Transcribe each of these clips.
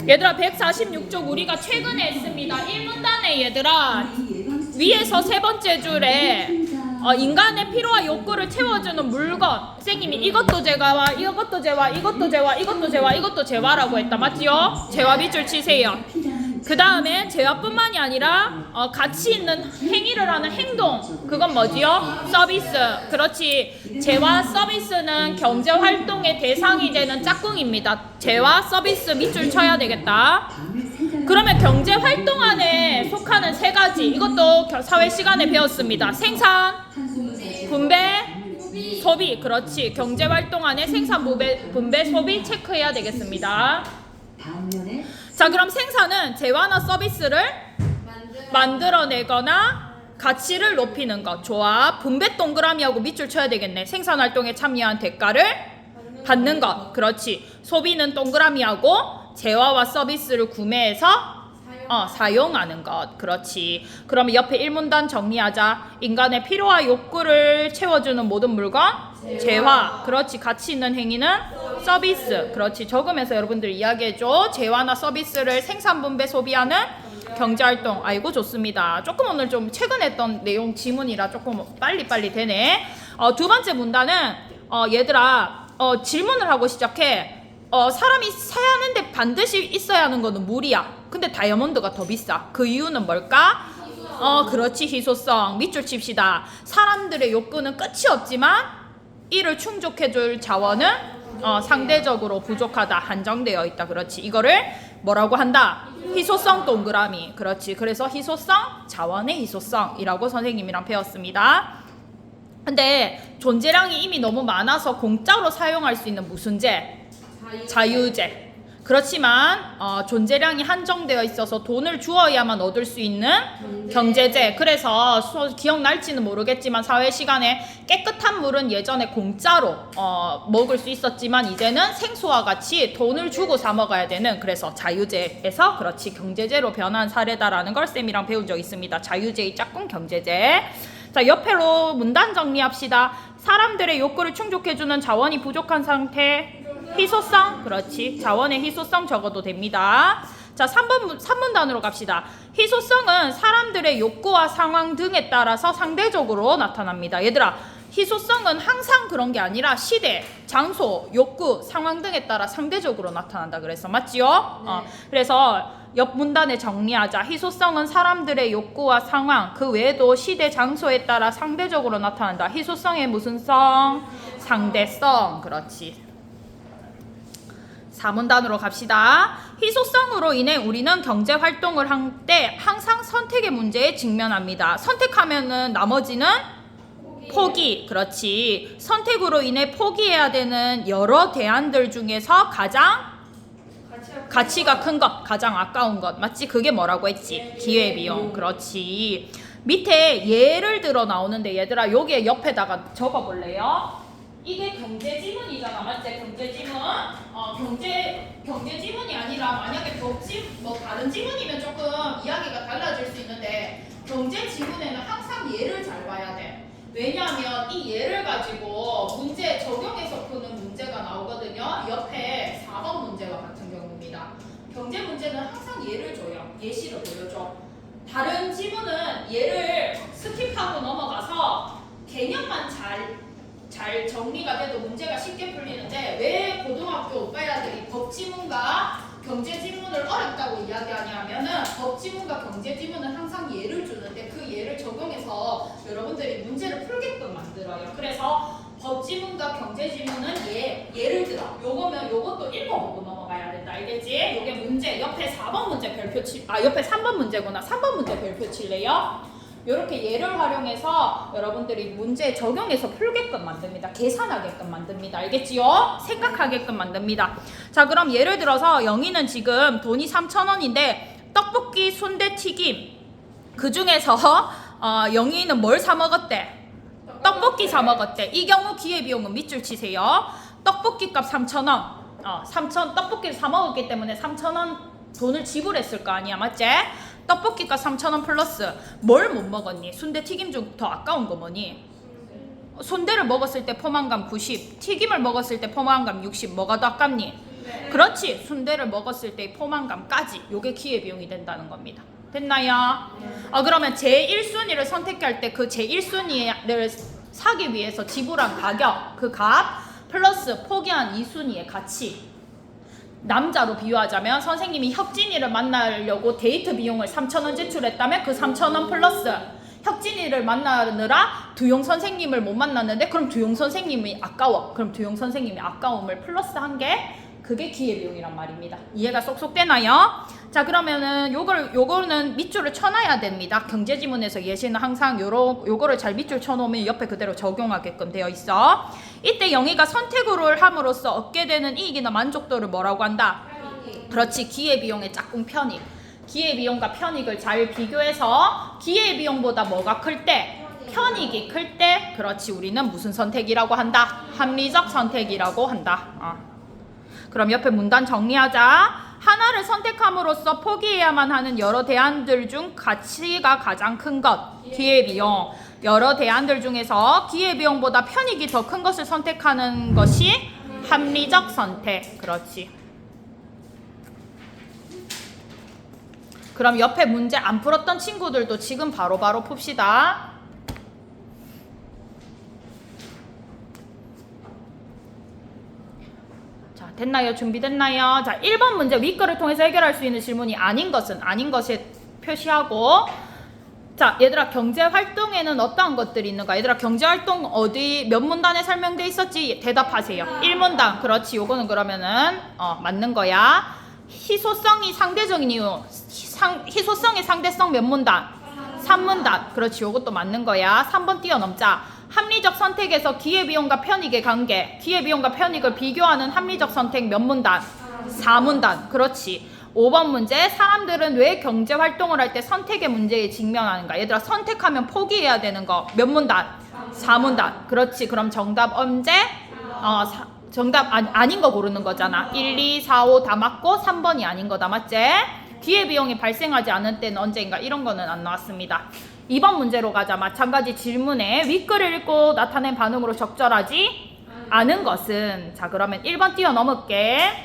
얘들아 146쪽 우리가 최근에 했습니다. 1문단에 얘들아 위에서 세 번째 줄에 인간의 필요와 욕구를 채워주는 물건, 선생님이 이것도 제와와 이것도 제와 이것도 제와 이것도 제와 이것도 제와라고 했다. 맞지요? 제와 밑줄 치세요. 그 다음에 제와뿐만이 아니라 가치 있는 행위를 하는 행동, 그건 뭐지요? 서비스. 그렇지. 제와 서비스는 경제활동의 대상이 되는 짝꿍입니다. 제와 서비스 밑줄 쳐야 되겠다. 그러면 경제활동 안에 속하는 세 가지, 이것도 사회 시간에 배웠습니다. 생산, 분배, 소비. 그렇지. 경제활동 안에 생산, 분배, 소비 체크해야 되겠습니다. 자, 그럼 생산은 재화나 서비스를 만들어내거나 가치를 높이는 것. 좋아. 분배 동그라미하고 밑줄 쳐야 되겠네. 생산활동에 참여한 대가를 받는 것. 그렇지. 소비는 동그라미하고 재화와 서비스를 구매해서 사용하는 것. 그렇지. 그러면 옆에 1문단 정리하자. 인간의 필요와 욕구를 채워주는 모든 물건 재화. 그렇지. 가치 있는 행위는 서비스. 그렇지. 적으면서 여러분들 이야기해줘. 재화나 서비스를 생산, 분배, 소비하는 경제활동. 아이고 좋습니다. 조금 오늘 좀 최근에 했던 내용 지문이라 조금 빨리빨리 되네. 두 번째 문단은 얘들아 질문을 하고 시작해. 사람이 사야 하는데 반드시 있어야 하는 거는 물이야. 근데 다이아몬드가 더 비싸. 그 이유는 뭘까? 그렇지. 희소성. 밑줄 칩시다. 사람들의 욕구는 끝이 없지만 이를 충족해줄 자원은 상대적으로 부족하다. 한정되어 있다. 그렇지. 이거를 뭐라고 한다? 희소성 동그라미. 그렇지. 그래서 희소성, 자원의 희소성이라고 선생님이랑 배웠습니다. 근데 존재량이 이미 너무 많아서 공짜로 사용할 수 있는 무슨 재? 자유재. 그렇지만 존재량이 한정되어 있어서 돈을 주어야만 얻을 수 있는 경제재. 그래서 기억날지는 모르겠지만 사회 시간에 깨끗한 물은 예전에 공짜로 먹을 수 있었지만 이제는 생수와 같이 돈을 주고 사 먹어야 되는, 그래서 자유재에서 그렇지 경제재로 변한 사례다라는 걸 쌤이랑 배운 적 있습니다. 자유재의 짝꿍 경제재. 자, 옆에로 문단 정리합시다. 사람들의 욕구를 충족해주는 자원이 부족한 상태. 희소성. 그렇지. 자원의 희소성 적어도 됩니다. 자, 3문단으로 갑시다. 희소성은 사람들의 욕구와 상황 등에 따라서 상대적으로 나타납니다. 얘들아, 희소성은 항상 그런 게 아니라 시대, 장소, 욕구, 상황 등에 따라 상대적으로 나타난다. 그래서 맞지요? 그래서 옆 문단에 정리하자. 희소성은 사람들의 욕구와 상황, 그 외에도 시대, 장소에 따라 상대적으로 나타난다. 희소성의 무슨 성? 상대성. 그렇지. 4문단으로 갑시다. 희소성으로 인해 우리는 경제활동을 할 때 항상 선택의 문제에 직면합니다. 선택하면은 나머지는 포기. 그렇지. 선택으로 인해 포기해야 되는 여러 대안들 중에서 가장 가치가 큰 것, 가장 아까운 것. 맞지? 그게 뭐라고 했지? 기회비용. 그렇지. 밑에 예를 들어 나오는데 얘들아 여기에 옆에다가 적어볼래요? 이게 경제지문이잖아. 맞지? 경제지문. 경제지문이 아니라 만약에 다른 지문이면 조금 이야기가 달라질 수 있는데 경제지문에는 항상 예를 잘 봐야 돼. 왜냐하면 이 예를 가지고 문제 적용해서 푸는 문제가 나오거든요. 옆에 4번 문제와 같은 경우입니다. 경제 문제는 항상 예를 줘요. 예시를 보여줘. 다른 지문은 예를 스킵하고 넘어가서 개념만 잘 정리가 돼도 문제가 쉽게 풀리는데 왜 고등학교 오빠야들이 법지문과 경제지문을 어렵다고 이야기하냐면은 법지문과 경제지문은 항상 예를 주는데 그 예를 적용해서 여러분들이 문제를 풀게끔 만들어요. 그래서 법지문과 경제지문은 예를 들어 요거면 요것도 읽어보고 넘어가야 된다. 알겠지? 요게 문제 옆에 4번 문제 별표 옆에 3번 문제구나. 3번 문제 별표 칠래요? 이렇게 예를 활용해서 여러분들이 문제에 적용해서 풀게끔 만듭니다. 계산하게끔 만듭니다. 알겠지요? 생각하게끔 만듭니다. 자, 그럼 예를 들어서 영희는 지금 돈이 3,000원인데 떡볶이, 순대, 튀김 그 중에서 영희는 뭘 사 먹었대? 떡볶이 사 먹었대. 이 경우 기회비용은 밑줄 치세요. 떡볶이 값 3,000원. 떡볶이를 사 먹었기 때문에 3,000원 돈을 지불했을 거 아니야. 맞지? 떡볶이가 3,000원 플러스 뭘 못 먹었니? 순대 튀김 중 더 아까운 거 뭐니? 순대를 먹었을 때 포만감 90, 튀김을 먹었을 때 포만감 60. 뭐가 더 아깝니? 그렇지. 순대를 먹었을 때의 포만감까지 요게 기회비용이 된다는 겁니다. 됐나요? 그러면 제1순위를 선택할 때 그 제1순위를 사기 위해서 지불한 가격, 그 값 플러스 포기한 2순위의 가치. 남자로 비유하자면 선생님이 혁진이를 만나려고 데이트 비용을 3,000원 제출했다면 그 3,000원 플러스 혁진이를 만나느라 두용 선생님을 못 만났는데 그럼 두용 선생님이 아까워. 그럼 두용 선생님이 아까움을 플러스 한 게 그게 기회비용이란 말입니다. 이해가 쏙쏙 되나요? 자, 그러면은 요거는 밑줄을 쳐놔야 됩니다. 경제지문에서 예시는 항상 요거를 잘 밑줄 쳐놓으면 옆에 그대로 적용하게끔 되어 있어. 이때 영희가 선택을 함으로써 얻게 되는 이익이나 만족도를 뭐라고 한다? 그렇지. 기회비용의 짝꿍 편익. 기회비용과 편익을 잘 비교해서 기회비용보다 뭐가 클 때? 편익이 클 때, 그렇지. 우리는 무슨 선택이라고 한다? 합리적 선택이라고 한다. 그럼 옆에 문단 정리하자. 하나를 선택함으로써 포기해야만 하는 여러 대안들 중 가치가 가장 큰 것, 기회비용. 여러 대안들 중에서 기회비용보다 편익이 더 큰 것을 선택하는 것이 합리적 선택. 그렇지. 그럼 옆에 문제 안 풀었던 친구들도 지금 바로바로 풉시다. 자, 됐나요? 준비됐나요? 자, 1번 문제 윗글을 통해서 해결할 수 있는 질문이 아닌 것은 아닌 것에 표시하고. 자, 얘들아, 경제활동에는 어떠한 것들이 있는가? 얘들아, 경제활동 어디 몇 문단에 설명돼 있었지? 대답하세요. 1문단. 그렇지. 요거는 그러면은 맞는 거야. 희소성이 상대적인 이유. 희소성의 상대성 몇 문단? 3문단. 그렇지. 요것도 맞는 거야. 3번 뛰어넘자. 합리적 선택에서 기회비용과 편익의 관계. 기회비용과 편익을 비교하는 합리적 선택 몇 문단? 4문단. 그렇지. 5번 문제. 사람들은 왜 경제활동을 할 때 선택의 문제에 직면하는가? 얘들아, 선택하면 포기해야 되는 거 몇 문단? 4문단. 그렇지. 그럼 정답 언제? 정답 아닌 거 고르는 거잖아. 1, 2, 4, 5 다 맞고 3번이 아닌 거다. 맞지? 기회비용이 발생하지 않은 때는 언제인가? 이런 거는 안 나왔습니다. 2번 문제로 가자. 마찬가지 질문에 윗글을 읽고 나타낸 반응으로 적절하지 않은 것은. 자, 그러면 1번 뛰어넘을게.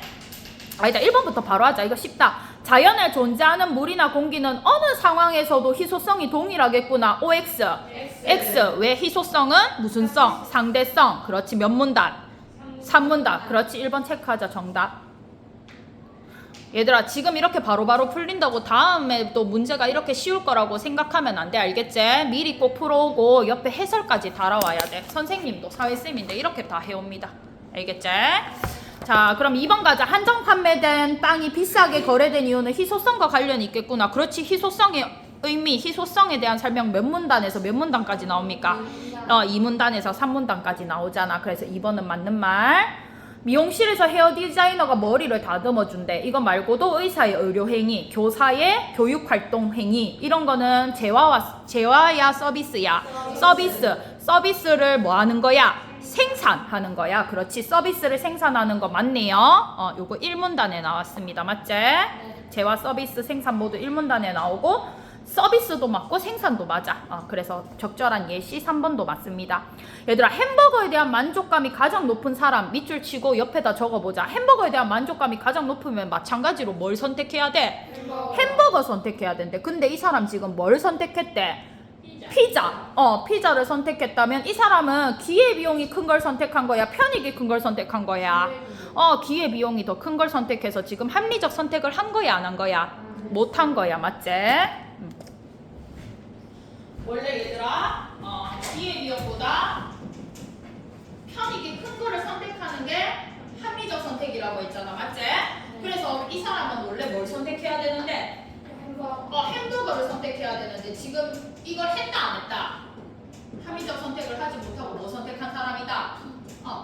아니다, 1번부터 바로 하자. 이거 쉽다. 자연에 존재하는 물이나 공기는 어느 상황에서도 희소성이 동일하겠구나. OX. X. 왜 희소성은? 무슨 성? 상대성. 그렇지. 몇 문단? 3문단. 그렇지. 1번 체크하자. 정답. 얘들아, 지금 이렇게 바로바로 풀린다고 다음에 또 문제가 이렇게 쉬울 거라고 생각하면 안 돼. 알겠지? 미리 꼭 풀어오고 옆에 해설까지 달아와야 돼. 선생님도 사회쌤인데 이렇게 다 해옵니다. 알겠지? 자, 그럼 2번 가자. 한정 판매된 빵이 비싸게 거래된 이유는 희소성과 관련이 있겠구나. 그렇지. 희소성의 의미, 희소성에 대한 설명 몇 문단에서 몇 문단까지 나옵니까? 2문단에서 3문단까지 나오잖아. 그래서 2번은 맞는 말. 미용실에서 헤어 디자이너가 머리를 다듬어 준대. 이거 말고도 의사의 의료 행위, 교사의 교육 활동 행위, 이런 거는 재화야 서비스야. 서비스를 뭐 하는 거야? 생산하는 거야. 그렇지. 서비스를 생산하는 거 맞네요. 요거 1문단에 나왔습니다. 맞지? 재화 서비스 생산 모두 1문단에 나오고 서비스도 맞고 생산도 맞아. 그래서 적절한 예시 3번도 맞습니다. 얘들아, 햄버거에 대한 만족감이 가장 높은 사람 밑줄 치고 옆에다 적어보자. 햄버거에 대한 만족감이 가장 높으면 마찬가지로 뭘 선택해야 돼? 햄버거 선택해야 된대. 근데 이 사람 지금 뭘 선택했대? 피자. 피자를 선택했다면 이 사람은 기회비용이 큰 걸 선택한 거야? 편익이 큰 걸 선택한 거야? 기회비용이 더 큰 걸 선택해서 지금 합리적 선택을 한 거야, 안 한 거야? 못 한 거야. 맞지? 원래 얘들아, 기회비용보다 편익이 큰 거를 선택하는 게 합리적 선택이라고 했잖아. 맞지? 그래서 이 사람은 원래 뭘 선택해야 되는데? 햄버거를 선택해야 되는데 지금 이걸 했다 안 했다? 합리적 선택을 하지 못하고 뭐 선택한 사람이다?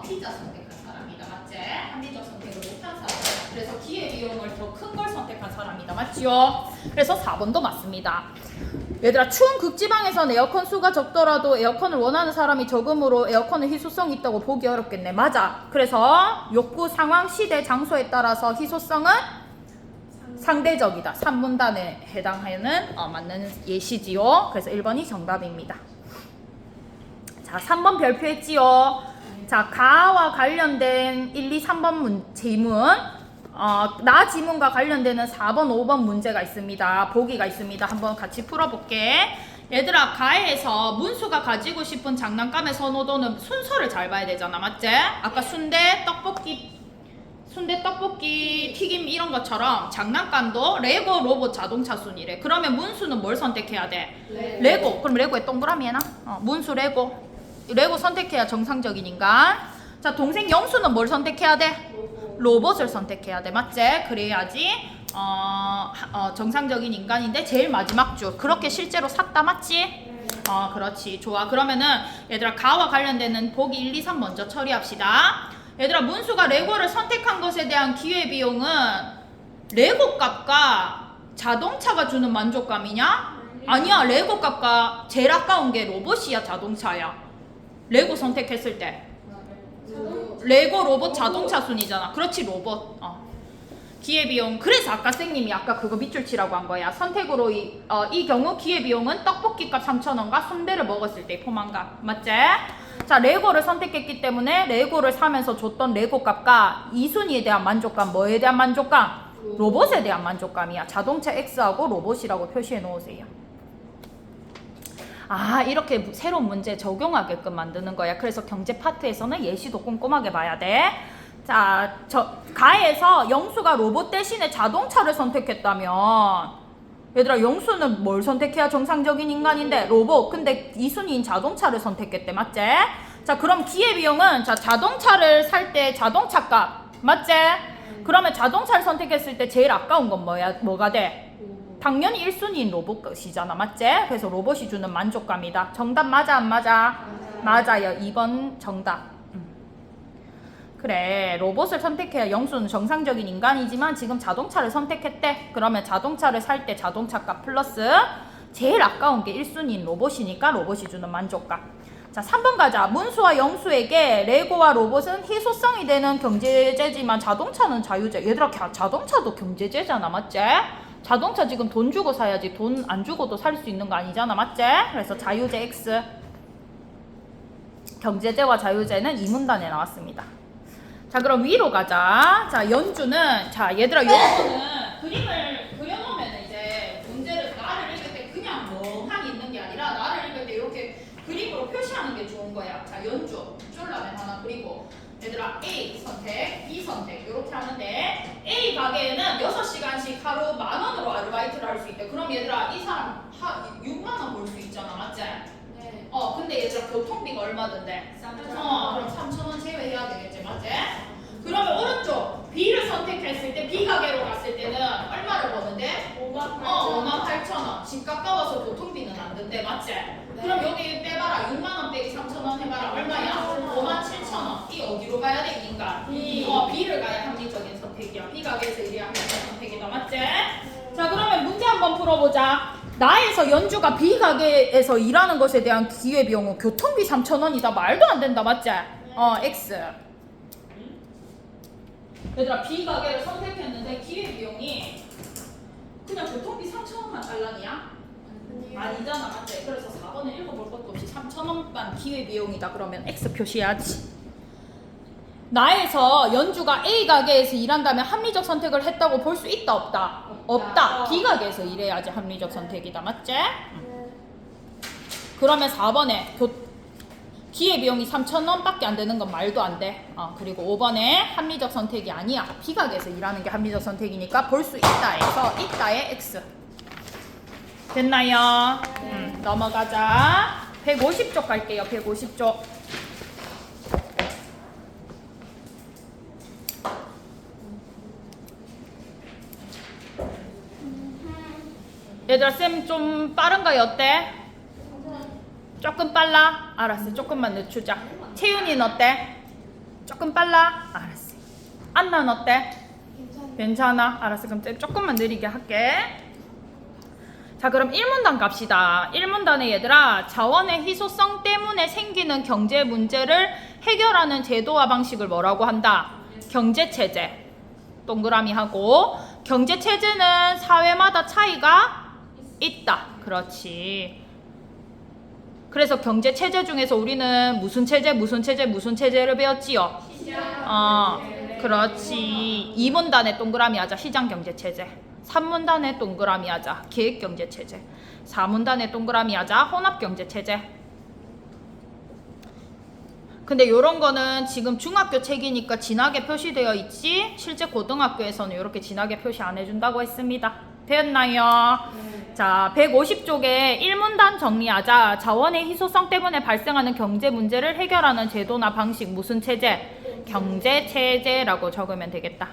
피자 선택한 사람이다. 맞지? 합리적 선택을 못한 사람. 그래서 기회비용을 더 큰 걸 선택한 사람이다. 맞지요? 그래서 4번도 맞습니다. 얘들아, 추운 극지방에선 에어컨 수가 적더라도 에어컨을 원하는 사람이 적음으로 에어컨은 희소성이 있다고 보기 어렵겠네. 맞아. 그래서 욕구, 상황, 시대, 장소에 따라서 희소성은 상대적이다. 3문단에 해당하는 맞는 예시지요. 그래서 1번이 정답입니다. 자, 3번 별표했지요. 자, 가와 관련된 1, 2, 3번 질문. 나 지문과 관련되는 4번, 5번 문제가 있습니다. 보기가 있습니다. 한번 같이 풀어볼게. 얘들아, 가에서 문수가 가지고 싶은 장난감의 선호도는 순서를 잘 봐야 되잖아. 맞지? 아까 순대, 떡볶이, 튀김 이런 것처럼 장난감도 레고, 로봇, 자동차 순이래. 그러면 문수는 뭘 선택해야 돼? 레고. 그럼 레고에 동그라미 해놔. 문수 레고. 레고 선택해야 정상적인 인간. 자, 동생 영수는 뭘 선택해야 돼? 로봇을 선택해야 돼. 맞지? 그래야지 정상적인 인간인데 제일 마지막 줄. 그렇게 실제로 샀다. 맞지? 그렇지. 좋아. 그러면은 얘들아, 가와 관련되는 보기 1, 2, 3 먼저 처리합시다. 얘들아, 문수가 레고를 선택한 것에 대한 기회비용은 레고 값과 자동차가 주는 만족감이냐? 아니야. 레고 값과 제일 아까운 게 로봇이야, 자동차야. 레고 선택했을 때 레고, 로봇, 자동차 순이잖아. 그렇지, 로봇. 기회비용. 그래서 아까 쌤님이 아까 그거 밑줄 치라고 한 거야. 선택으로 이 경우 기회비용은 떡볶이값 3,000원과 순대를 먹었을 때 포만감. 맞지? 자, 레고를 선택했기 때문에 레고를 사면서 줬던 레고 값과 이 순위에 대한 만족감. 뭐에 대한 만족감? 로봇에 대한 만족감이야. 자동차 X하고 로봇이라고 표시해 놓으세요. 이렇게 새로운 문제 적용하게끔 만드는 거야. 그래서 경제 파트에서는 예시도 꼼꼼하게 봐야 돼. 자, 가에서 영수가 로봇 대신에 자동차를 선택했다면 얘들아, 영수는 뭘 선택해야 정상적인 인간인데? 로봇. 근데 이순위인 자동차를 선택했대. 맞지? 자, 그럼 기회비용은 자동차를 살 때 자동차 값. 맞지? 그러면 자동차를 선택했을 때 제일 아까운 건 뭐가 돼? 당연히 1순위인 로봇 것이잖아. 맞지? 그래서 로봇이 주는 만족감이다. 정답 맞아, 안 맞아? 맞아요. 2번 정답. 그래, 로봇을 선택해야 영수는 정상적인 인간이지만 지금 자동차를 선택했대. 그러면 자동차를 살 때 자동차 값 플러스 제일 아까운 게 1순위인 로봇이니까 로봇이 주는 만족감. 자, 3번 가자. 문수와 영수에게 레고와 로봇은 희소성이 되는 경제재지만 자동차는 자유재. 얘들아, 자동차도 경제재잖아. 맞지? 자동차 지금 돈 주고 사야지 돈 안 주고도 살 수 있는 거 아니잖아. 맞지? 그래서 자유재 X. 경제재와 자유재는 이 문단에 나왔습니다. 자, 그럼 위로 가자. 자, 연주는, 얘들아, 연주는 그림을 그려놓으면 이제 문제를 나를 읽을 때 그냥 멍하니 있는 게 아니라 나를 읽을 때 이렇게 그림으로 표시하는 게 좋은 거야. 자, 연주 줄라면 하나 그리고 얘들아, A 선택, B 선택 이렇게 하는데 A 가게에는 6시간씩 하루 10,000원으로 아르바이트를 할 수 있대. 그럼 얘들아, 이 사람 6만원 벌 수 있잖아. 맞지? 네. 근데 얘들아, 교통비가 얼마던데? 3,000원. 그럼 3,000원 제외해야 되겠지. 맞지? 그러면 오른쪽 B를 선택했을 때 B 가게로 갔을 때는 얼마를 버는데? 58,000원. 집 가까워서 교통비는 안 든대. 맞지? 네. 그럼 여기 빼봐라. 6만원 빼기 3,000원 해봐라. 얼마야? 57,000원. 이 어디로 가야 돼? 인간. B를 가야 합리적인 선택이야. B 가게에서 일해야 합리적인 선택이다. 맞지? 자, 그러면 문제 한번 풀어보자. 나에서 연주가 B 가게에서 일하는 것에 대한 기회비용은 교통비 3,000원이다. 말도 안 된다. 맞지? X. 얘들아, B 가게를 선택했는데 기회비용이 그냥 교통비 3,000원만 달라니야? 아니잖아. 맞지? 그래서 4번을 읽어볼 것도 없이 3,000원만 기회비용이다. 그러면 X 표시해야지. 나에서 연주가 A 가게에서 일한다면 합리적 선택을 했다고 볼 수 있다, 없다? 없다. B 가게에서 일해야지 합리적 선택이다. 맞지? 그러면 4번에 기회비용이 3,000원밖에 안 되는 건 말도 안 돼. 그리고 5번에 합리적 선택이 아니야. B 가게에서 일하는 게 합리적 선택이니까 볼 수 있다 해서 있다에 X. 됐나요? 넘어가자. 150쪽 갈게요. 150쪽. 얘들아, 쌤 좀 빠른가요? 어때? 조금 빨라? 알았어. 조금만 늦추자. 채윤이는 어때? 조금 빨라? 알았어. 안나는 어때? 괜찮아? 알았어. 그럼 쌤 조금만 느리게 할게. 자, 그럼 1문단 갑시다. 1문단에 얘들아, 자원의 희소성 때문에 생기는 경제 문제를 해결하는 제도와 방식을 뭐라고 한다? 경제체제. 동그라미 하고, 경제체제는 사회마다 차이가 있다. 그렇지. 그래서 경제체제 중에서 우리는 무슨 체제를 배웠지요? 그렇지. 2문단에 동그라미 하자. 시장경제체제. 3문단에 동그라미 하자. 계획경제체제. 4문단에 동그라미 하자. 혼합경제체제. 근데 요런 거는 지금 중학교 책이니까 진하게 표시되어 있지, 실제 고등학교에서는 이렇게 진하게 표시 안 해준다고 했습니다. 되었나요? 자, 150쪽에 1문단 정리하자. 자원의 희소성 때문에 발생하는 경제 문제를 해결하는 제도나 방식. 무슨 체제? 경제체제라고 적으면 되겠다.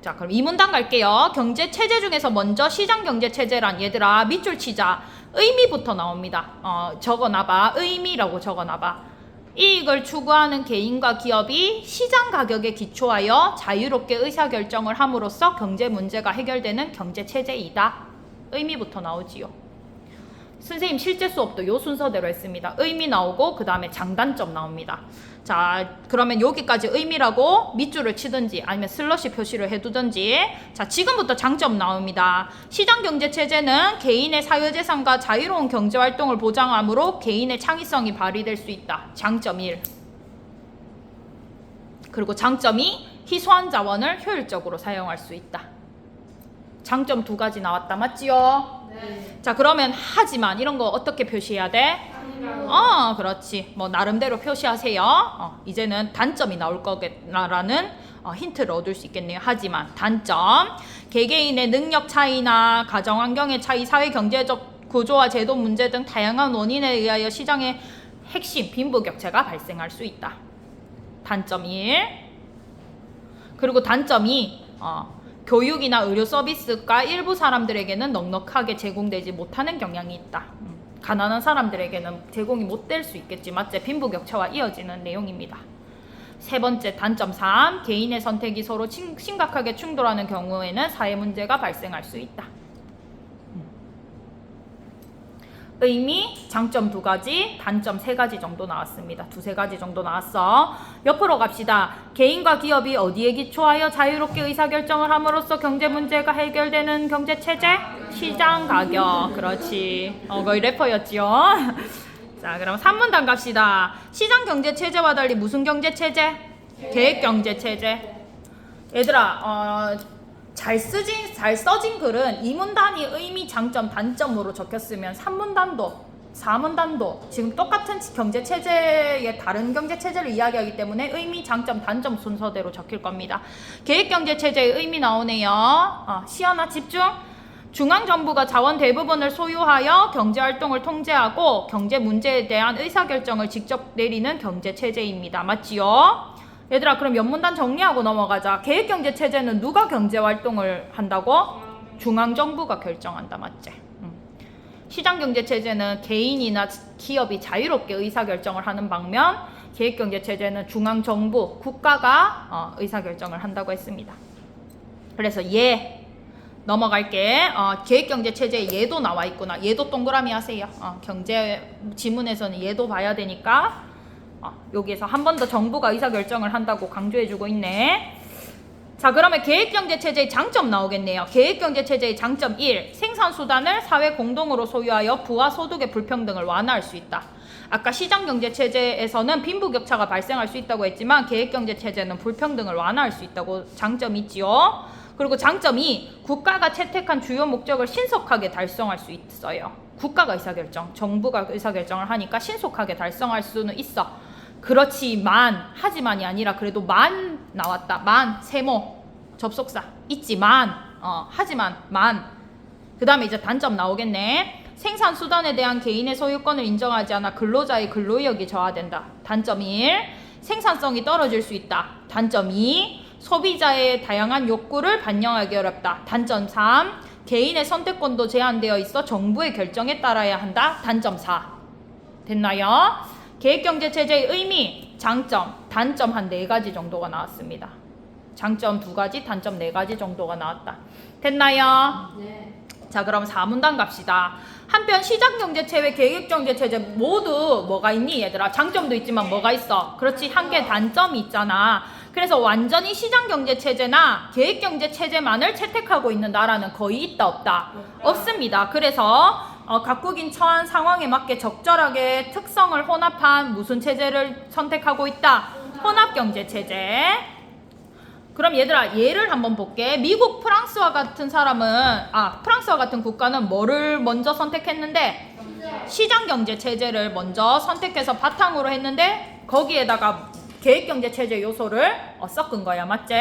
자, 그럼 2문단 갈게요. 경제체제 중에서 먼저 시장경제체제란, 얘들아 밑줄 치자. 의미부터 나옵니다. 적어놔봐. 의미라고 적어놔봐. 이익을 추구하는 개인과 기업이 시장 가격에 기초하여 자유롭게 의사결정을 함으로써 경제 문제가 해결되는 경제체제이다. 의미부터 나오지요. 선생님 실제 수업도 요 순서대로 했습니다. 의미 나오고 그 다음에 장단점 나옵니다. 자, 그러면 여기까지 의미라고 밑줄을 치든지 아니면 슬러시 표시를 해두든지. 자, 지금부터 장점 나옵니다. 시장경제체제는 개인의 사유재산과 자유로운 경제활동을 보장하므로 개인의 창의성이 발휘될 수 있다. 장점 1. 그리고 장점 2. 희소한 자원을 효율적으로 사용할 수 있다. 장점 2가지 나왔다. 맞지요? 네. 자, 그러면 하지만 이런 거 어떻게 표시해야 돼? 그렇지. 뭐 나름대로 표시하세요. 이제는 단점이 나올 거라는 힌트를 얻을 수 있겠네요. 하지만 단점, 개개인의 능력 차이나 가정 환경의 차이, 사회 경제적 구조와 제도 문제 등 다양한 원인에 의하여 시장의 핵심 빈부격차가 발생할 수 있다. 단점 1. 그리고 단점 2. 교육이나 의료 서비스가 일부 사람들에게는 넉넉하게 제공되지 못하는 경향이 있다. 가난한 사람들에게는 제공이 못 될 수 있겠지. 맞지? 빈부격차와 이어지는 내용입니다. 세 번째, 단점 3. 개인의 선택이 서로 심각하게 충돌하는 경우에는 사회 문제가 발생할 수 있다. 의미, 장점 2가지, 단점 3가지 정도 나왔습니다. 2-3가지 정도 나왔어. 옆으로 갑시다. 개인과 기업이 어디에 기초하여 자유롭게 의사결정을 함으로써 경제 문제가 해결되는 경제체제? 시장 가격. 그렇지. 거의 래퍼였지요. 자, 그럼 3문단 갑시다. 시장 경제체제와 달리 무슨 경제체제? 계획경제체제. 얘들아, 잘 써진 글은 2문단이 의미, 장점, 단점으로 적혔으면 3문단도 4문단도 지금 똑같은 경제체제의 다른 경제체제를 이야기하기 때문에 의미, 장점, 단점 순서대로 적힐 겁니다. 계획경제체제의 의미 나오네요. 시연아 집중. 중앙정부가 자원 대부분을 소유하여 경제활동을 통제하고 경제 문제에 대한 의사결정을 직접 내리는 경제체제입니다. 맞지요? 얘들아, 그럼 연문단 정리하고 넘어가자. 계획경제체제는 누가 경제활동을 한다고? 중앙정부가 결정한다. 맞지? 시장경제체제는 개인이나 기업이 자유롭게 의사결정을 하는 방면, 계획경제체제는 중앙정부, 국가가 의사결정을 한다고 했습니다. 그래서 넘어갈게. 계획경제체제에 얘도 나와 있구나. 얘도 동그라미 하세요. 경제 지문에서는 얘도 봐야 되니까 여기에서 한 번 더 정부가 의사결정을 한다고 강조해주고 있네. 자, 그러면 계획경제체제의 장점 나오겠네요. 계획경제체제의 장점 1. 생산수단을 사회 공동으로 소유하여 부와 소득의 불평등을 완화할 수 있다. 아까 시장경제체제에서는 빈부격차가 발생할 수 있다고 했지만 계획경제체제는 불평등을 완화할 수 있다고 장점이 있지요. 그리고 장점 2. 국가가 채택한 주요 목적을 신속하게 달성할 수 있어요. 국가가 의사결정, 정부가 의사결정을 하니까 신속하게 달성할 수는 있어. 그렇지만, 하지만이 아니라 그래도 만 나왔다. 만, 세모, 접속사 있지만, 하지만, 만. 그 다음에 이제 단점 나오겠네. 생산수단에 대한 개인의 소유권을 인정하지 않아 근로자의 근로의욕이 저하된다. 단점 1. 생산성이 떨어질 수 있다. 단점 2. 소비자의 다양한 욕구를 반영하기 어렵다. 단점 3. 개인의 선택권도 제한되어 있어 정부의 결정에 따라야 한다. 단점 4. 됐나요? 계획경제체제의 의미, 장점, 단점 한 4가지 정도가 나왔습니다. 장점 2가지, 단점 4가지 정도가 나왔다. 됐나요? 네. 자, 그럼 4문단 갑시다. 한편 시장경제체제, 계획경제체제 모두 뭐가 있니 얘들아? 장점도 있지만 뭐가 있어? 그렇지, 한 개 단점이 있잖아. 그래서 완전히 시장경제체제나 계획경제체제만을 채택하고 있는 나라는 거의 있다 없다? 없습니다. 그래서 각국인 처한 상황에 맞게 적절하게 특성을 혼합한 무슨 체제를 선택하고 있다? 혼합경제체제. 그럼 얘들아 예를 한번 볼게. 미국, 프랑스와 같은 프랑스와 같은 국가는 뭐를 먼저 선택했는데? 시장경제체제를 먼저 선택해서 바탕으로 했는데 거기에다가 계획경제체제 요소를 섞은 거야. 맞지?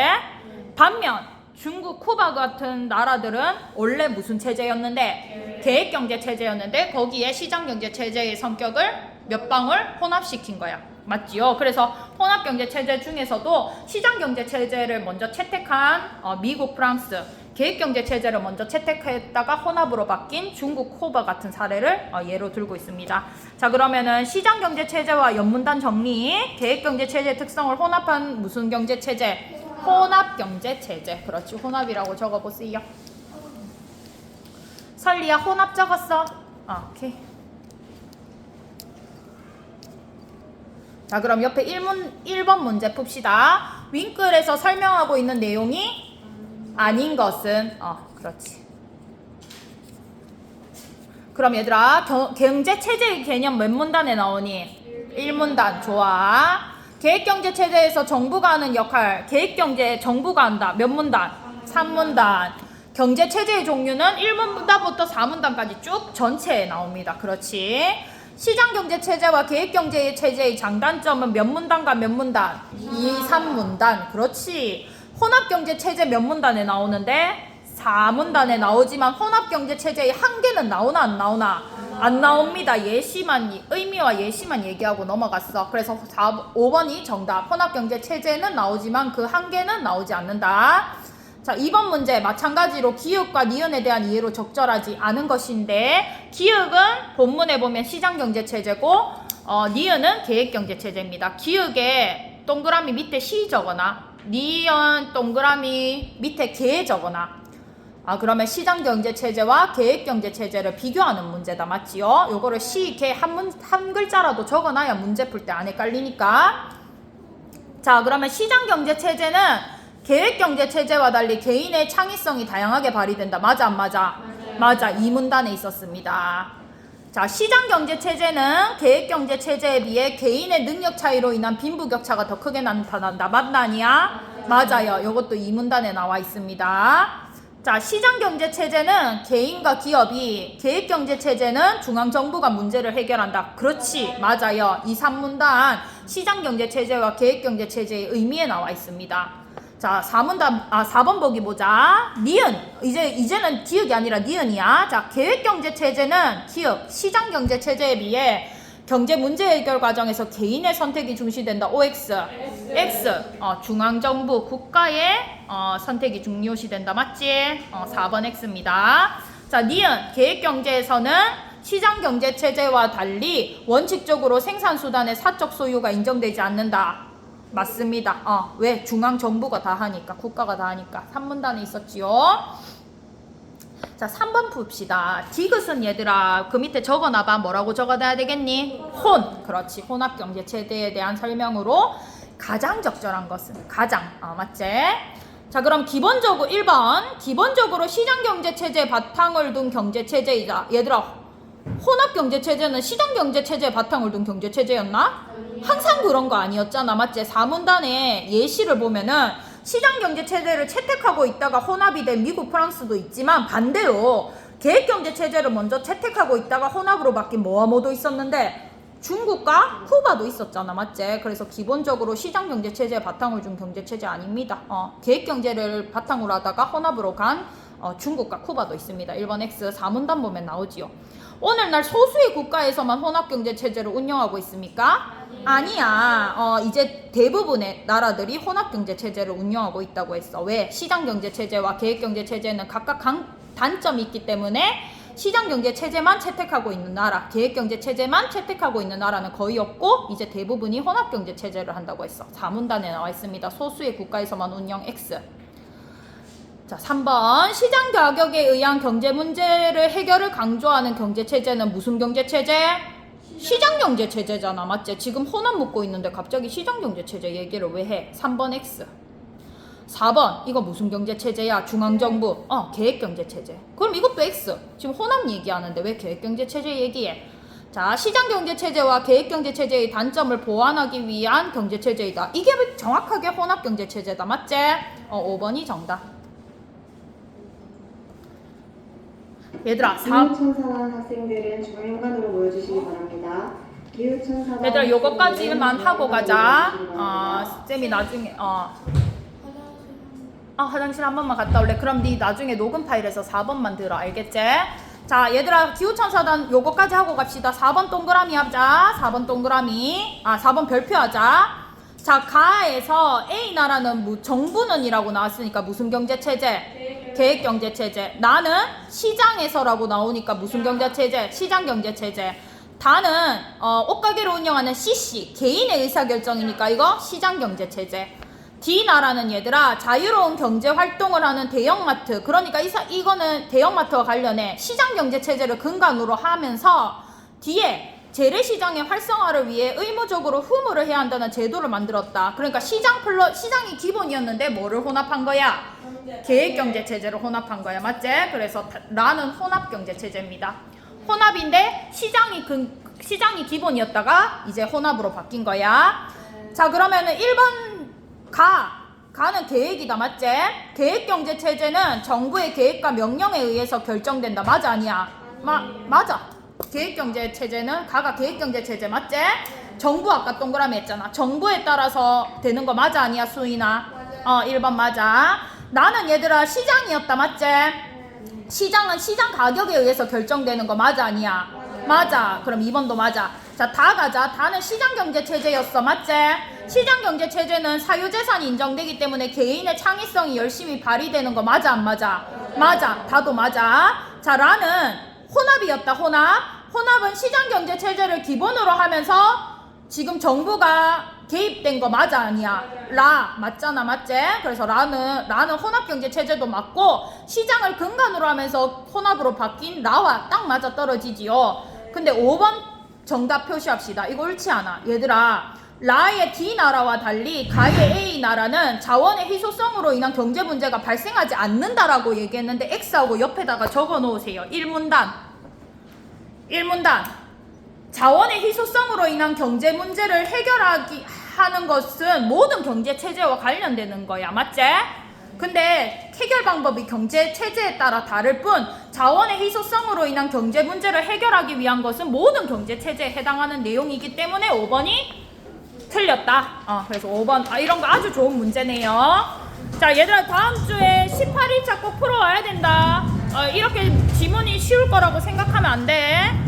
반면 중국, 쿠바 같은 나라들은 원래 무슨 체제였는데? 계획경제체제였는데 거기에 시장경제체제의 성격을 몇 방울 혼합시킨 거야. 맞지요? 그래서 혼합경제체제 중에서도 시장경제체제를 먼저 채택한 미국, 프랑스, 계획경제체제를 먼저 채택했다가 혼합으로 바뀐 중국, 쿠바 같은 사례를 예로 들고 있습니다. 자, 그러면은 시장경제체제와 연문단 정리, 계획경제체제의 특성을 혼합한 무슨 경제체제? 혼합경제체제. 그렇지, 혼합이라고 적어보세요. 설리야, 혼합 적었어? 오케이. 자, 그럼 옆에 1번 문제 풉시다. 윙클에서 설명하고 있는 내용이 아닌 것은 그렇지. 그럼 얘들아 경제체제의 개념 몇 문단에 나오니? 1문단. 좋아. 계획경제체제에서 정부가 하는 역할, 계획경제 정부가 한다. 몇 문단? 3문단. 경제체제의 종류는 1문단부터 4문단까지 쭉 전체에 나옵니다. 그렇지. 시장경제체제와 계획경제체제의 장단점은 몇 문단과 몇 문단? 2, 3문단. 그렇지. 혼합경제체제 몇 문단에 나오는데? 4문단에 나오지만 혼합경제체제의 한계는 나오나 안 나오나? 안 나옵니다. 예시만, 의미와 예시만 얘기하고 넘어갔어. 그래서 5번이 정답. 혼합경제체제는 나오지만 그 한계는 나오지 않는다. 자, 2번 문제 마찬가지로 기역과 니은에 대한 이해로 적절하지 않은 것인데, 기역은 본문에 보면 시장경제체제고 니은은 계획경제체제입니다. 기역에 동그라미 밑에 시 적어놔. 니은 동그라미 밑에 계 적어놔. 그러면 시장경제체제와 계획경제체제를 비교하는 문제다. 맞지요? 요거를 시, 계 한 글자라도 적어놔야 문제 풀 때 안 헷갈리니까. 자, 그러면 시장경제체제는 계획경제체제와 달리 개인의 창의성이 다양하게 발휘된다. 맞아 안 맞아? 맞아. 2문단에 있었습니다. 자, 시장경제체제는 계획경제체제에 비해 개인의 능력 차이로 인한 빈부격차가 더 크게 나타난다. 맞나 아니야? 맞아요. 이것도 2문단에 나와 있습니다. 자, 시장경제체제는 개인과 기업이, 계획경제체제는 중앙정부가 문제를 해결한다. 그렇지. 맞아요. 2, 3문단 시장경제체제와 계획경제체제의 의미에 나와 있습니다. 자, 4번 보기 보자. 니은. 이제는 기역이 아니라 니은이야. 자, 계획경제체제는 기역, 시장경제체제에 비해 경제 문제 해결 과정에서 개인의 선택이 중시된다. OX. X. 중앙정부, 국가의 선택이 중요시된다. 맞지? 4번 X입니다. 자, 니은. 계획경제에서는 시장경제체제와 달리 원칙적으로 생산수단의 사적 소유가 인정되지 않는다. 맞습니다. 왜? 중앙정부가 다 하니까, 국가가 다 하니까. 3문단에 있었지요. 자, 3번 풉시다. 디귿은 얘들아 그 밑에 적어놔봐. 뭐라고 적어놔야 되겠니? 그렇지. 혼합경제체제에 대한 설명으로 가장 적절한 것은 가장. 맞지? 자, 그럼 기본적으로 1번 기본적으로 시장경제체제에 바탕을 둔 경제체제이다. 얘들아 혼합경제체제는 시장경제체제에 바탕을 둔 경제체제였나? 항상 그런 거 아니었잖아. 맞지? 4문단에 예시를 보면은 시장경제체제를 채택하고 있다가 혼합이 된 미국, 프랑스도 있지만 반대로 계획경제체제를 먼저 채택하고 있다가 혼합으로 바뀐 뭐와 뭐도 있었는데 중국과 쿠바도 있었잖아. 맞지? 그래서 기본적으로 시장경제체제에 바탕을 둔 경제체제 아닙니다. 계획경제를 바탕으로 하다가 혼합으로 간 중국과 쿠바도 있습니다. 1번 X 4문단 보면 나오지요. 오늘날 소수의 국가에서만 혼합경제체제를 운영하고 있습니까? 아니야. 이제 대부분의 나라들이 혼합경제체제를 운영하고 있다고 했어. 왜? 시장경제체제와 계획경제체제는 각각 단점이 있기 때문에 시장경제체제만 채택하고 있는 나라, 계획경제체제만 채택하고 있는 나라는 거의 없고 이제 대부분이 혼합경제체제를 한다고 했어. 4문단에 나와 있습니다. 소수의 국가에서만 운영 X. 자, 3번 시장 가격에 의한 경제 문제를 해결을 강조하는 경제체제는 무슨 경제체제? 시장경제체제잖아. 맞지? 지금 혼합 묻고 있는데 갑자기 시장경제체제 얘기를 왜 해? 3번 X. 4번 이거 무슨 경제체제야? 중앙정부. 계획경제체제. 그럼 이것도 X. 지금 혼합 얘기하는데 왜 계획경제체제 얘기해? 자, 시장경제체제와 계획경제체제의 단점을 보완하기 위한 경제체제이다. 이게 정확하게 혼합경제체제다. 맞지? 5번이 정답. 얘들아, 기후천사단 학생들은 중앙현관으로 모여주시기 바랍니다. 기후천사단 얘들아, 요거까지만 하고 가자. 바랍니다. 쌤이 나중에 화장실 한 번만 갔다 올래? 그럼 네 나중에 녹음 파일에서 4번만 들어. 알겠지? 자, 얘들아, 기후천사단 요거까지 하고 갑시다. 4번 동그라미 하자. 4번 동그라미. 4번 별표 하자. 자, 가에서 A나라는 정부는 이라고 나왔으니까 무슨 경제체제? 계획경제체제. 나는 시장에서라고 나오니까 무슨 경제체제? 시장경제체제. 다는 옷가게를 운영하는 CC, 개인의 의사결정이니까 이거 시장경제체제. D나라는 얘들아 자유로운 경제 활동을 하는 대형마트, 그러니까 이거는 대형마트와 관련해 시장경제체제를 근간으로 하면서 뒤에 재래시장의 활성화를 위해 의무적으로 후무를 해야 한다는 제도를 만들었다. 그러니까 시장이 기본이었는데 뭐를 혼합한 거야? 계획경제체제를 혼합한 거야. 맞지? 그래서 라는 혼합경제체제입니다. 혼합인데 시장이 기본이었다가 이제 혼합으로 바뀐 거야. 자, 그러면은 1번 가는 계획이다. 맞지? 계획경제체제는 정부의 계획과 명령에 의해서 결정된다. 맞아 아니야? 맞아. 계획경제체제는 가가 계획경제체제. 맞지? 정부 아까 동그라미 했잖아. 정부에 따라서 되는 거 맞아 아니야 수인아? 1번 맞아. 나는 얘들아 시장이었다. 맞지? 시장은 시장 가격에 의해서 결정되는 거 맞아 아니야? 맞아. 그럼 2번도 맞아. 자, 다 가자. 다는 시장경제체제였어. 맞지? 시장경제체제는 사유재산이 인정되기 때문에 개인의 창의성이 열심히 발휘되는 거 맞아 안 맞아? 맞아. 다도 맞아. 자, 라는 혼합이었다. 혼합은 시장경제체제를 기본으로 하면서 지금 정부가 개입된 거 맞아 아니야? 맞잖아. 맞지? 그래서 라는 혼합경제체제도 맞고 시장을 근간으로 하면서 혼합으로 바뀐 라와 딱 맞아 떨어지지요. 근데 5번 정답 표시합시다. 이거 옳지 않아. 얘들아, 라의 D나라와 달리 가의 A나라는 자원의 희소성으로 인한 경제 문제가 발생하지 않는다라고 얘기했는데 X하고 옆에다가 적어 놓으세요. 1문단. 자원의 희소성으로 인한 경제 문제를 하는 것은 모든 경제 체제와 관련되는 거야. 맞지? 근데 해결 방법이 경제 체제에 따라 다를 뿐 자원의 희소성으로 인한 경제 문제를 해결하기 위한 것은 모든 경제 체제에 해당하는 내용이기 때문에 5번이 틀렸다. 그래서 5번 이런 거 아주 좋은 문제네요. 자, 얘들아, 다음 주에 18일차 꼭 풀어와야 된다. 이렇게 지문이 쉬울 거라고 생각하면 안 돼.